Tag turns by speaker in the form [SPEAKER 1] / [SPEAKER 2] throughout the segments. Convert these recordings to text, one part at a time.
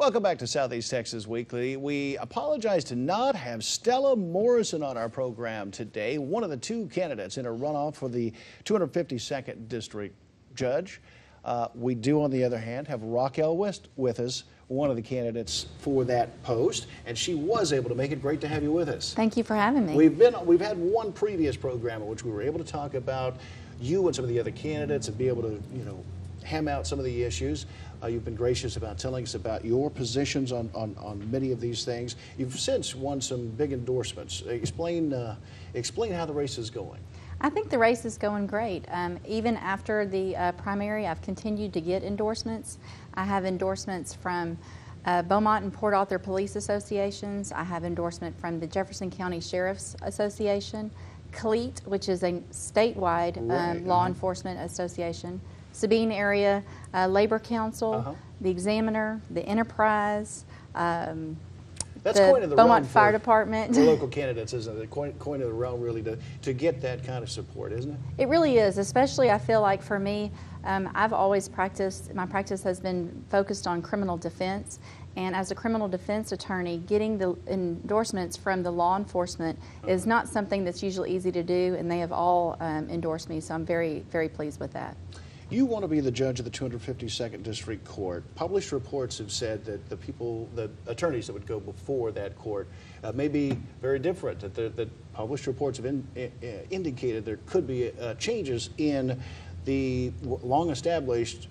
[SPEAKER 1] Welcome back to Southeast Texas Weekly. We apologize to not have Stella Morrison on our program today, one of the two candidates in a runoff for the 252nd District Judge. We do, on the other hand, have Raquel West with us, one of the candidates for that post, and she was able to make it. Great to have you with us.
[SPEAKER 2] Thank you for having me.
[SPEAKER 1] We've had one previous program in which we were able to talk about you and some of the other candidates and be able to, ham out some of the issues. You've been gracious about telling us about your positions on many of these things. You've since won some big endorsements. Explain how the race is going.
[SPEAKER 2] I think the race is going great. Even after the primary, I've continued to get endorsements. I have endorsements from Beaumont and Port Arthur Police Associations. I have endorsement from the Jefferson County Sheriff's Association, CLEAT, which is a statewide law enforcement association, Sabine Area Labor Council, the Examiner, the Enterprise,
[SPEAKER 1] That's
[SPEAKER 2] the
[SPEAKER 1] coin of the
[SPEAKER 2] Beaumont
[SPEAKER 1] realm
[SPEAKER 2] Fire Department.
[SPEAKER 1] For local candidates, isn't it? Coin of the realm, really, to get that kind of support, isn't it?
[SPEAKER 2] It really is, especially I feel like for me, I've always practiced, my practice has been focused on criminal defense. And as a criminal defense attorney, getting the endorsements from the law enforcement is not something that's usually easy to do, and they have all endorsed me, so I'm very, very pleased with that.
[SPEAKER 1] You want to be the judge of the 252nd District Court. Published reports have said that the attorneys that would go before that court may be very different, that published reports have indicated there could be changes in the long-established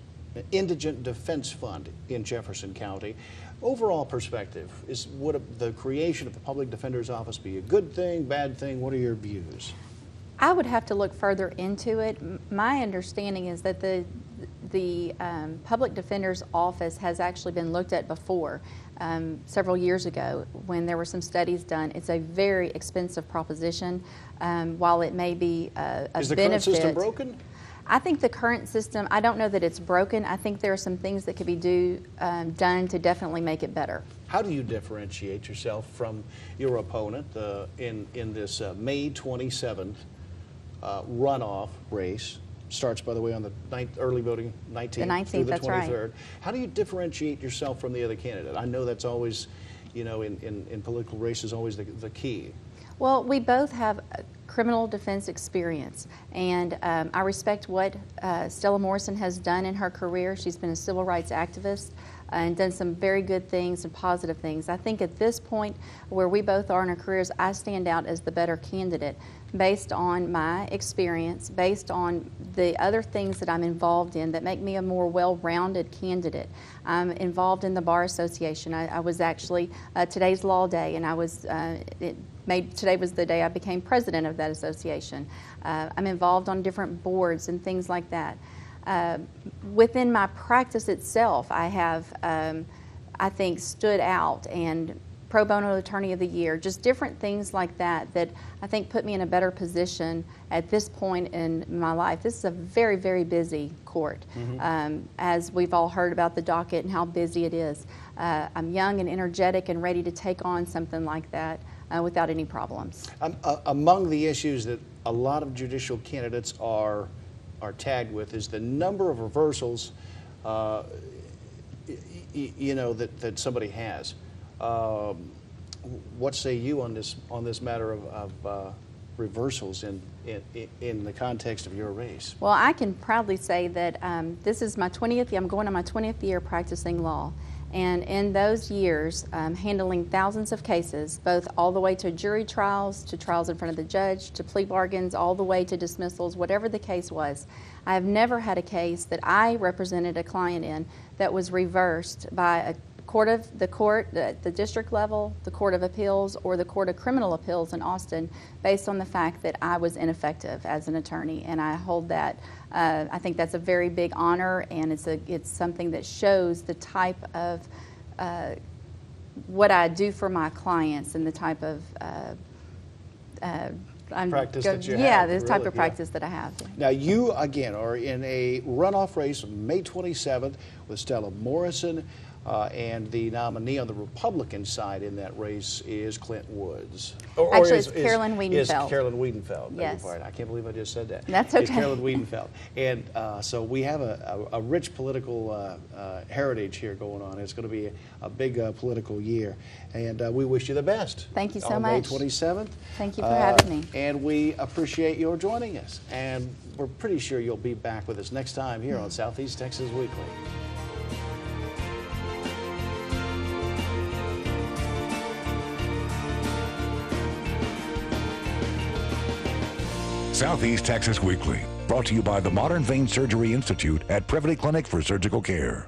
[SPEAKER 1] Indigent Defense Fund in Jefferson County. Overall perspective, would the creation of the Public Defender's Office be a good thing, bad thing? What are your views?
[SPEAKER 2] I would have to look further into it. My understanding is that the Public Defender's Office has actually been looked at before, several years ago when there were some studies done. It's a very expensive proposition. While it may be a benefit.
[SPEAKER 1] Is the current system broken?
[SPEAKER 2] I think the current system, I don't know that it's broken. I think there are some things that could be done to definitely make it better.
[SPEAKER 1] How do you differentiate yourself from your opponent in this May 27th runoff race? Starts, by the way, on the early voting 19th,
[SPEAKER 2] the 19th,
[SPEAKER 1] through the
[SPEAKER 2] that's
[SPEAKER 1] 23rd.
[SPEAKER 2] right.
[SPEAKER 1] How do you differentiate yourself from the other candidate? I know that's always, in political races, always the key. Well,
[SPEAKER 2] we both have criminal defense experience, and I respect what Stella Morrison has done in her career. She's been a civil rights activist and done some very good things and positive things. I think at this point where we both are in our careers, I stand out as the better candidate based on my experience, based on the other things that I'm involved in that make me a more well-rounded candidate. I'm involved in the Bar Association. I was actually, today's Law Day, and I was, today was the day I became president of that association. I'm involved on different boards and things like that. Within my practice itself, I have, I think, stood out and Pro Bono Attorney of the Year, just different things like that that I think put me in a better position at this point in my life. This is a very, very busy court, as we've all heard about the docket and how busy it is. I'm young and energetic and ready to take on something like that without any problems.
[SPEAKER 1] Among the issues that a lot of judicial candidates are tagged with is the number of reversals that somebody has. What say you on this matter of reversals in the context of your race?
[SPEAKER 2] Well, I can proudly say that this is my 20th. I'm going on my 20th year practicing law, and in those years, handling thousands of cases, both all the way to jury trials, to trials in front of the judge, to plea bargains, all the way to dismissals, whatever the case was. I have never had a case that I represented a client in that was reversed by the district level, the Court of Appeals, or the Court of Criminal Appeals in Austin, based on the fact that I was ineffective as an attorney, and I hold that. I think that's a very big honor, and it's something that shows the type of what I do for my clients and the type of
[SPEAKER 1] practice that you have.
[SPEAKER 2] Yeah, this type of practice that I have.
[SPEAKER 1] Now, you, again, are in a runoff race May 27th with Stella Morrison. And the nominee on the Republican side in that race is Clint Woods.
[SPEAKER 2] Actually, it's Carolyn Wiedenfeld.
[SPEAKER 1] Is Carolyn Wiedenfeld. Beg your
[SPEAKER 2] Yes.
[SPEAKER 1] pardon. I can't believe I just said that.
[SPEAKER 2] That's
[SPEAKER 1] It's
[SPEAKER 2] okay.
[SPEAKER 1] Carolyn Wiedenfeld. And so we have a rich political heritage here going on. It's going to be a big political year. And we wish you the best.
[SPEAKER 2] Thank you so
[SPEAKER 1] on May
[SPEAKER 2] much.
[SPEAKER 1] 27th.
[SPEAKER 2] Thank you for having me.
[SPEAKER 1] And we appreciate your joining us. And we're pretty sure you'll be back with us next time here on Southeast Texas Weekly.
[SPEAKER 3] Southeast Texas Weekly, brought to you by the Modern Vein Surgery Institute at Privity Clinic for Surgical Care.